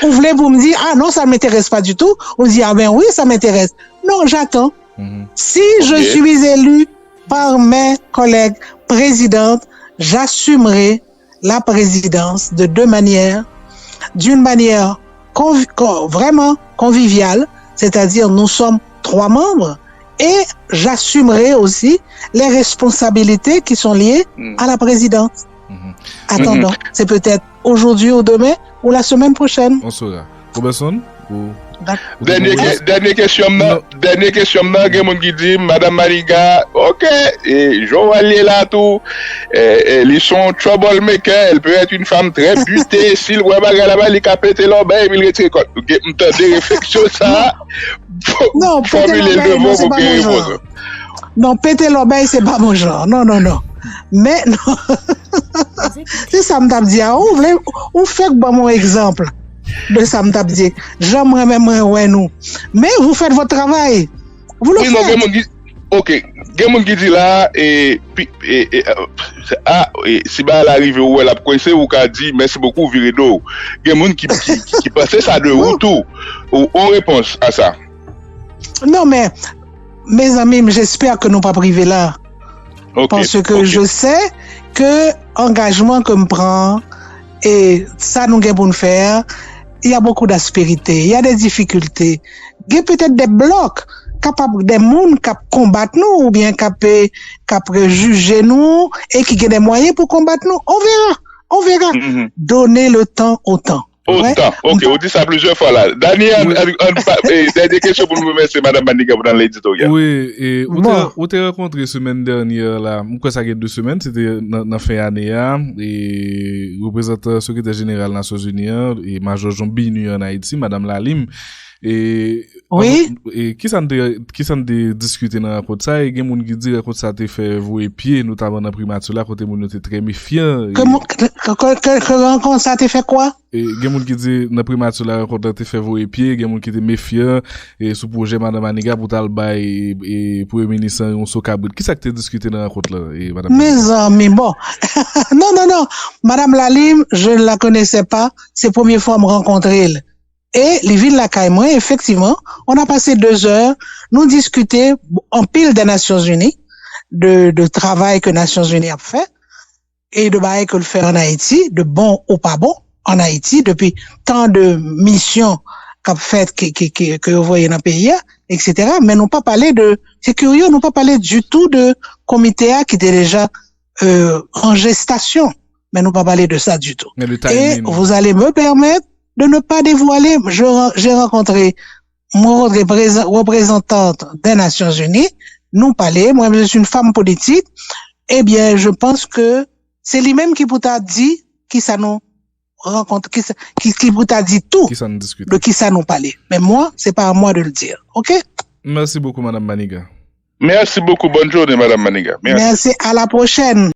Vous voulez vous me dire, ah non, ça ne m'intéresse pas du tout. On dit, ah ben oui, ça m'intéresse. Non, j'attends. Si je suis élu par mes collègues présidentes, j'assumerai la présidence de 2 manières. D'une manière vraiment conviviale, c'est-à-dire nous sommes 3 membres, et j'assumerai aussi les responsabilités qui sont liées à la présidence. Attendons, c'est peut-être aujourd'hui ou demain ou la semaine prochaine. On saura. Robertson ou... Dernière question, quelqu'un qui dit, Madame Maniga, ok, et Joël là tout, ils sont troublemaker, elle peut être une femme très butée, si le web là-bas, il a pété l'oreille, il retire quoi. Des réflexions, ça, non, formuler le mot pour gagner le non, péter l'oreille, c'est pas mon genre. Non. Mais, non. C'est ça, m't'a dit, on fait mon exemple. De ça me tape dire j'aimerais même nous mais vous faites votre travail, vous le faites. Ok, quelqu'un qui dit là et si bah elle arrive où elle a coincé ou qu'a dit merci beaucoup Virido, quelqu'un qui pensait ça de retour ou en réponse à ça. Non mais mes amis, j'espère que nous pas privé là. Parce que je sais que engagement que me prend et ça nous gagne pour nous faire. il y a beaucoup d'aspérité, il y a des difficultés, il y a peut-être des blocs capables des mondes qui combattent nous ou bien qui juger nous et qui ont des moyens pour combattre nous. On verra. Donner le temps au temps. Autant. Ok, on dit ça plusieurs fois là. Daniel, des questions pour nous remercier Madame Maniga pour dans l'éditorial. Oui, et on t'a rencontré semaine dernière là, pourquoi ça fait 2 semaines, c'était dans fin année et représentant secrétaire général des Nations Unies et Major Jean Binu en Haïti, Madame Lalim. Et oui, et qui s'en discuter dans rapport ça et gen moun qui dit que ça te fait vouer pied notamment dans primature là côté moun était très méfiant que rencontre ça te fait quoi et gen moun qui dit dans primature là rencontre te fait vouer pied gen moun qui était méfiant et sous projet madame Maniga pour tal bay et premier ministre on sokabrit qui ça que te discuter dans rencontre là et madame mes amis bon non madame Lalim je ne la connaissais pas c'est première fois me rencontrer elle. Et les villes la caille moi effectivement on a passé 2 heures nous discuter en pile des Nations Unies de travail que Nations Unies a fait et de bail que le fait en Haïti de bon ou pas bon en Haïti depuis tant de missions qu'a fait que vous voyez dans le pays etc. mais nous pas parler de c'est curieux nous pas parler du tout de comité qui était déjà en gestation mais nous pas parler de ça du tout et vous allez me permettre de ne pas dévoiler, j'ai rencontré mon représentante des Nations Unies, nous parler, moi je suis une femme politique, eh bien je pense que c'est lui-même qui vous a dit qui ça nous rencontre, qui vous a dit tout de qui ça nous parler. Mais moi, c'est pas à moi de le dire, ok? Merci beaucoup Madame Maniga. Merci beaucoup, bonne journée Madame Maniga. Merci, à la prochaine.